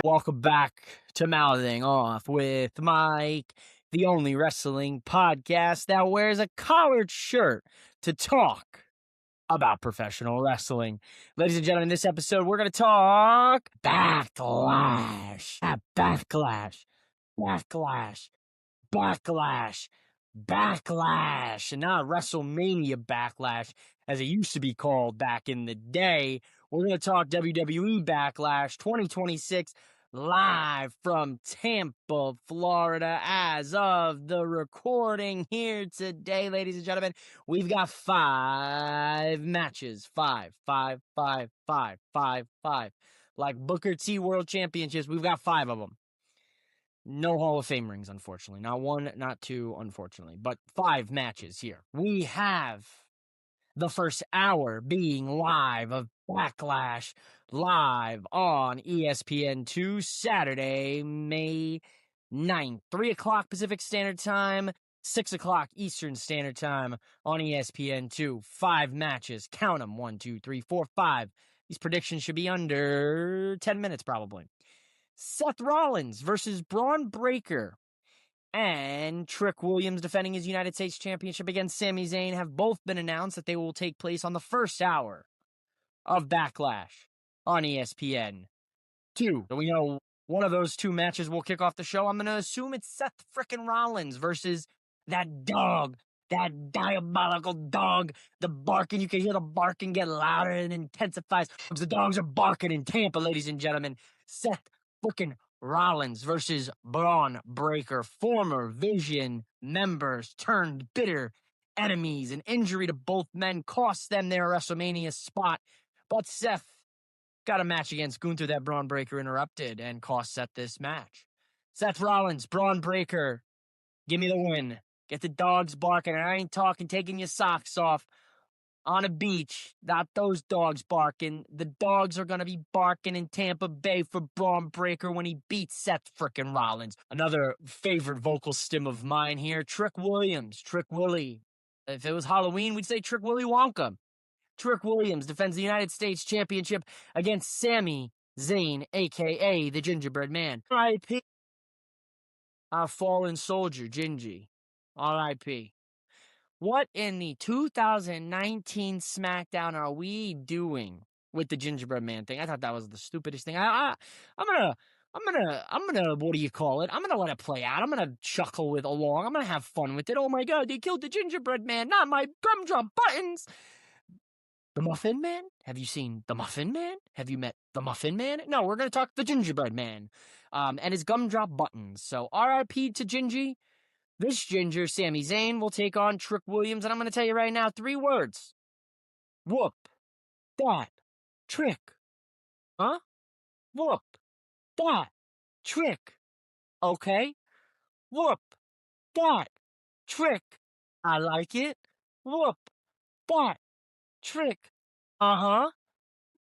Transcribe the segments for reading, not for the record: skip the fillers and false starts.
Welcome back to Mouthing Off with Mike, the only wrestling podcast that wears a collared shirt to talk about professional wrestling. Ladies and gentlemen, this episode we're going to talk Backlash. Backlash, and not WrestleMania Backlash as it used to be called back in the day. We're going to talk WWE Backlash 2026 live from Tampa, Florida. As of the recording here today, ladies and gentlemen, we've got 5 matches. Five. Like Booker T World Championships, we've got 5 of them. No Hall of Fame rings, unfortunately. Not 1, not 2, unfortunately. But 5 matches here. We have the first hour being live of Backlash, live on ESPN2, Saturday, May 9th. 3 o'clock Pacific Standard Time, 6 o'clock Eastern Standard Time on ESPN2. 5 matches. Count them. 1, 2, 3, 4, 5. These predictions should be under 10 minutes, probably. Seth Rollins versus Braun Breaker and Trick Williams defending his United States Championship against Sami Zayn have both been announced that they will take place on the first hour of Backlash on ESPN 2. So we know one of those 2 matches will kick off the show. I'm going to assume it's Seth frickin' Rollins versus that dog, that diabolical dog. The barking, you can hear the barking get louder and intensifies. The dogs are barking in Tampa, ladies and gentlemen. Seth frickin' Rollins versus Braun Breaker, former Vision members turned bitter enemies. An injury to both men cost them their WrestleMania spot, but Seth got a match against Gunther that Braun Breaker interrupted and cost Seth this match. Seth Rollins, Braun Breaker, give me the win. Get the dogs barking. I ain't talking taking your socks off on a beach, not those dogs barking. The dogs are going to be barking in Tampa Bay for Braun Breaker when he beats Seth frickin' Rollins. Another favorite vocal stim of mine here, Trick Williams, Trick Willie. If it was Halloween, we'd say Trick Willie Wonka. Trick Williams defends the United States Championship against Sami Zayn, a.k.a. the Gingerbread Man. R.I.P. Our fallen soldier, Gingy. R.I.P. What in the 2019 SmackDown are we doing with the Gingerbread Man thing? I thought that was the stupidest thing. I'm gonna, what do you call it? I'm gonna let it play out. I'm gonna chuckle along. I'm gonna have fun with it. Oh my God, they killed the Gingerbread Man, not my gumdrop buttons. The Muffin Man? Have you seen the Muffin Man? Have you met the Muffin Man? No, we're gonna talk the Gingerbread Man, and his gumdrop buttons. So R.I.P. to Gingy. This Ginger, Sami Zayn, will take on Trick Williams, and I'm going to tell you right now 3 words. Whoop that trick. Huh? Whoop that trick. Okay? Whoop that trick. I like it. Whoop that trick. Uh-huh.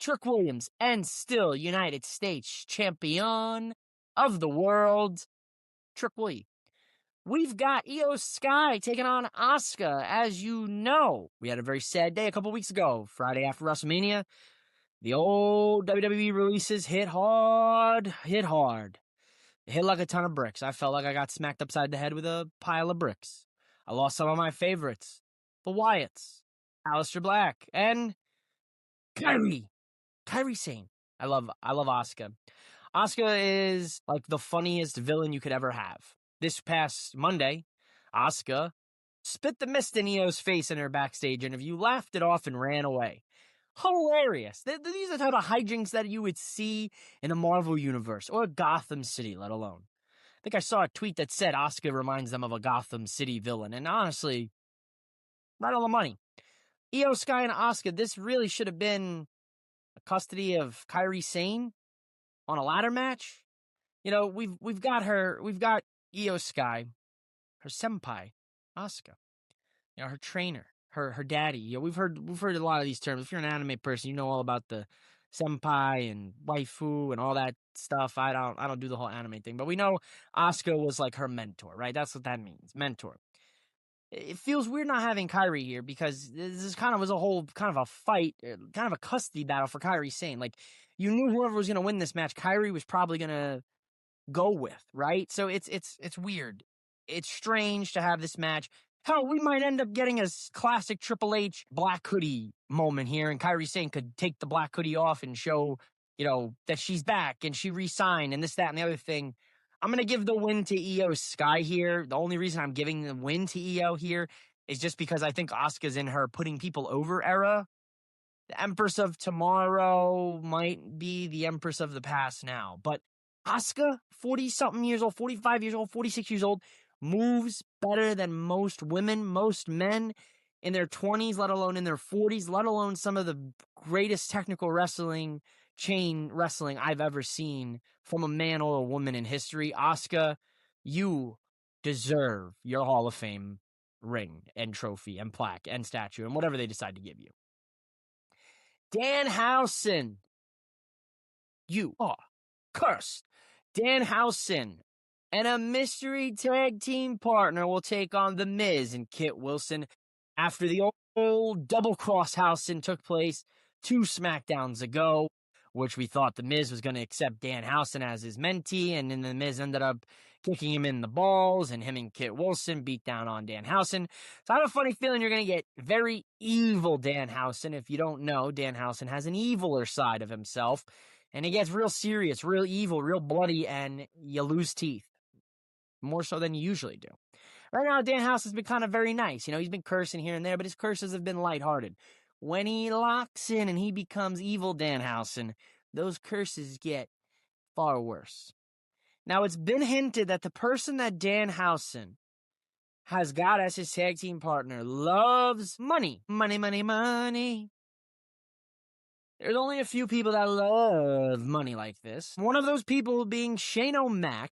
Trick Williams, and still United States champion of the world, Trick Williams. We've got Io Sky taking on Asuka. As you know, we had a very sad day a couple weeks ago, Friday after WrestleMania. The old WWE releases hit hard. It hit like a ton of bricks. I felt like I got smacked upside the head with a pile of bricks. I lost some of my favorites. The Wyatts, Aleister Black, and Kairi Sane. I love Asuka. Asuka is like the funniest villain you could ever have. This past Monday, Asuka spit the mist in Io's face in her backstage interview, laughed it off, and ran away. Hilarious. These are the type of hijinks that you would see in a Marvel universe or Gotham City, let alone. I think I saw a tweet that said Asuka reminds them of a Gotham City villain, and honestly, right on the money. Io Sky and Asuka, this really should have been a custody of Kairi Sane on a ladder match. You know, we've got Io Sky, her senpai, Asuka, you know, her trainer, her daddy. You know, we've heard a lot of these terms. If you're an anime person, you know all about the senpai and waifu and all that stuff. I don't do the whole anime thing, but we know Asuka was like her mentor, right? That's what that means, mentor. it feels weird not having Kyrie here because this kind of was a whole kind of a fight, kind of a custody battle for Kyrie Sane. Like, you knew whoever was going to win this match, Kyrie was probably going to go with, right? So it's weird. It's strange to have this match. Hell, we might end up getting a classic Triple H black hoodie moment here, and Kyrie Sane could take the black hoodie off and show, that she's back and she re-signed and this, that, and the other thing. I'm going to give the win to Io Sky here. The only reason I'm giving the win to Io here is just because I think Asuka's in her putting people over era. The Empress of Tomorrow might be the Empress of the Past now. But Asuka, 40-something years old, 45 years old, 46 years old, moves better than most women, most men in their 20s, let alone in their 40s, let alone some of the greatest technical wrestling, chain wrestling I've ever seen from a man or a woman in history. Asuka, you deserve your Hall of Fame ring and trophy and plaque and statue and whatever they decide to give you. Danhausen, you are cursed. Danhausen and a mystery tag team partner will take on The Miz and Kit Wilson after the old double cross Hausen took place 2 SmackDowns ago, which we thought The Miz was going to accept Danhausen as his mentee, and then The Miz ended up kicking him in the balls, and him and Kit Wilson beat down on Danhausen. So I have a funny feeling you're going to get very evil Danhausen. If you don't know, Danhausen has an eviler side of himself, and it gets real serious, real evil, real bloody, and you lose teeth. More so than you usually do. Right now, Danhausen's been kind of very nice. He's been cursing here and there, but his curses have been lighthearted. When he locks in and he becomes evil Danhausen, those curses get far worse. Now, it's been hinted that the person that Danhausen has got as his tag team partner loves money. Money, money, money. There's only a few people that love money like this. One of those people being Shane O'Mac.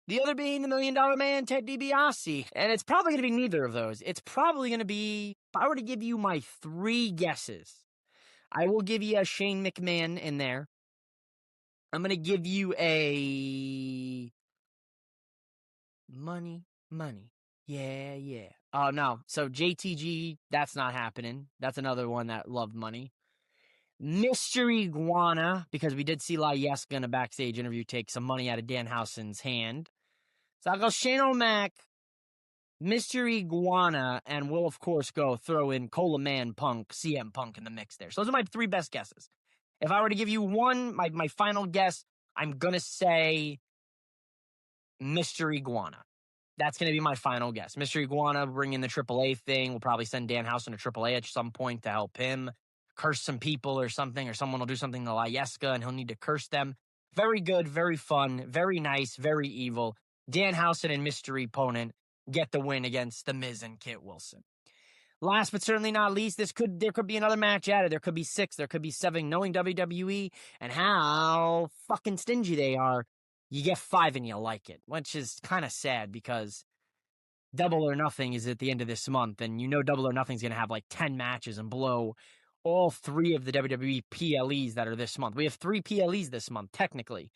The other being the $1 Million Man, Ted DiBiase. And it's probably going to be neither of those. It's probably going to be, if I were to give you my 3 guesses, I will give you a Shane McMahon in there. I'm going to give you a money. Yeah. Oh, no. So JTG, that's not happening. That's another one that loved money. Mystery Iguana, because we did see Layeska in a backstage interview take some money out of Danhausen's hand. So I'll go Shane O'Mac, Mystery Iguana, and we'll, of course, throw in Cola Man Punk, CM Punk in the mix there. So those are my 3 best guesses. If I were to give you one, my final guess, I'm going to say Mystery Iguana. That's going to be my final guess. Mystery Iguana bringing the AAA thing. We'll probably send Danhausen to AAA at some point to help him curse some people or something, or someone will do something to Layeska and he'll need to curse them. Very good, very fun, very nice, very evil. Danhausen and mystery opponent get the win against The Miz and Kit Wilson. Last but certainly not least, there could be another match added. There could be 6, there could be 7. Knowing WWE and how fucking stingy they are, you get 5 and you like it, which is kind of sad because Double or Nothing is at the end of this month, and Double or Nothing's going to have like 10 matches and blow all 3 of the WWE PLEs that are this month. We have 3 PLEs this month, technically.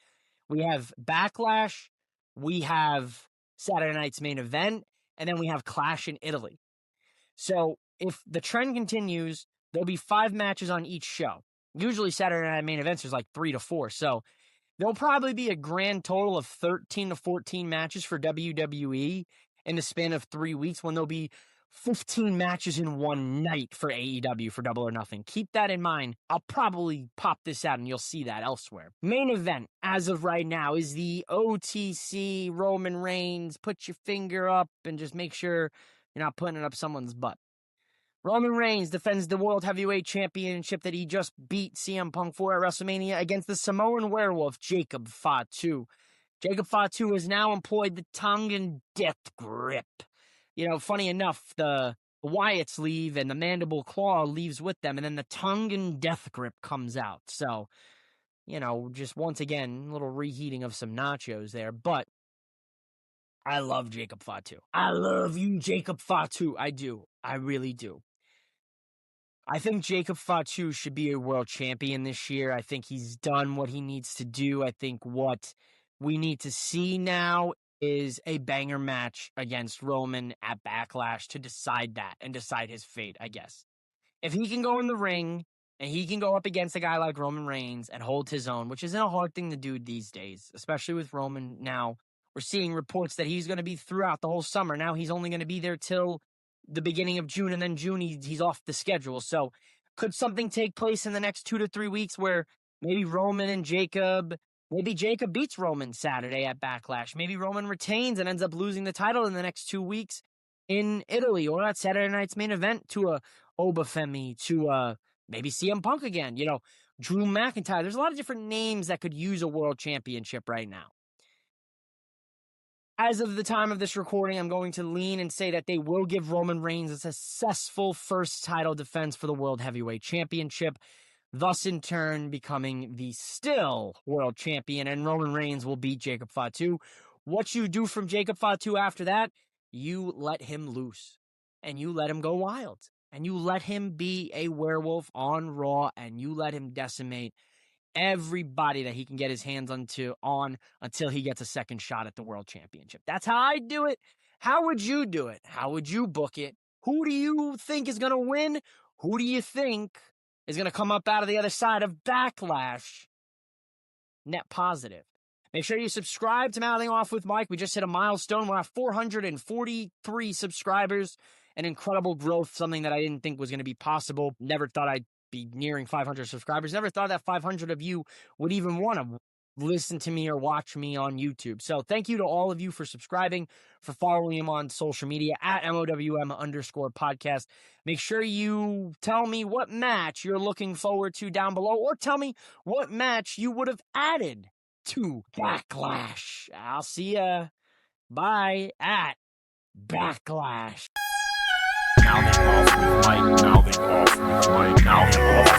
We have Backlash, we have Saturday night's main event, and then we have Clash in Italy. So if the trend continues, there'll be 5 matches on each show. Usually Saturday night main events is like 3 to 4. So there'll probably be a grand total of 13 to 14 matches for WWE in the span of 3 weeks, when there'll be 15 matches in one night for AEW for Double or Nothing. Keep that in mind. I'll probably pop this out and you'll see that elsewhere. Main event, as of right now, is the OTC Roman Reigns. Put your finger up and just make sure you're not putting it up someone's butt. Roman Reigns defends the World Heavyweight Championship that he just beat CM Punk for at WrestleMania against the Samoan werewolf, Jacob Fatu. Jacob Fatu has now employed the tongue and death grip. Funny enough, the Wyatts leave and the mandible claw leaves with them, and then the tongue and death grip comes out. So, just once again, a little reheating of some nachos there. But I love Jacob Fatu. I love you, Jacob Fatu. I do. I really do. I think Jacob Fatu should be a world champion this year. I think he's done what he needs to do. I think what we need to see now is a banger match against Roman at Backlash to decide that and decide his fate, I guess. If he can go in the ring and he can go up against a guy like Roman Reigns and hold his own, which isn't a hard thing to do these days, especially with Roman now. We're seeing reports that he's going to be throughout the whole summer. Now he's only going to be there till the beginning of June, and then June he's off the schedule. So could something take place in the next 2 to 3 weeks where maybe Roman and Jacob, maybe Jacob beats Roman Saturday at Backlash. Maybe Roman retains and ends up losing the title in the next 2 weeks in Italy, or at Saturday night's main event to a Obafemi, to maybe CM Punk again, Drew McIntyre. There's a lot of different names that could use a world championship right now. As of the time of this recording, I'm going to lean and say that they will give Roman Reigns a successful first title defense for the World Heavyweight Championship, thus in turn becoming the still world champion, and Roman Reigns will beat Jacob Fatu. What you do from Jacob Fatu after that, you let him loose, and you let him go wild, and you let him be a werewolf on Raw, and you let him decimate everybody that he can get his hands on until he gets a second shot at the World Championship. That's how I do it. How would you do it? How would you book it? Who do you think is going to win? Who do you think is going to come up out of the other side of Backlash net positive? Make sure you subscribe to Mouthing Off with Mike. We just hit a milestone. We're at 443 subscribers. An incredible growth, something that I didn't think was going to be possible. Never thought I'd be nearing 500 subscribers. Never thought that 500 of you would even want to listen to me or watch me on YouTube. So thank you to all of you for subscribing, for following him on social media at MOWM_podcast. Make sure you tell me what match you're looking forward to down below, or tell me what match you would have added to Backlash. I'll see ya. Bye at Backlash. Mouthing off with Mike, mouthing off with Mike, mouthing off.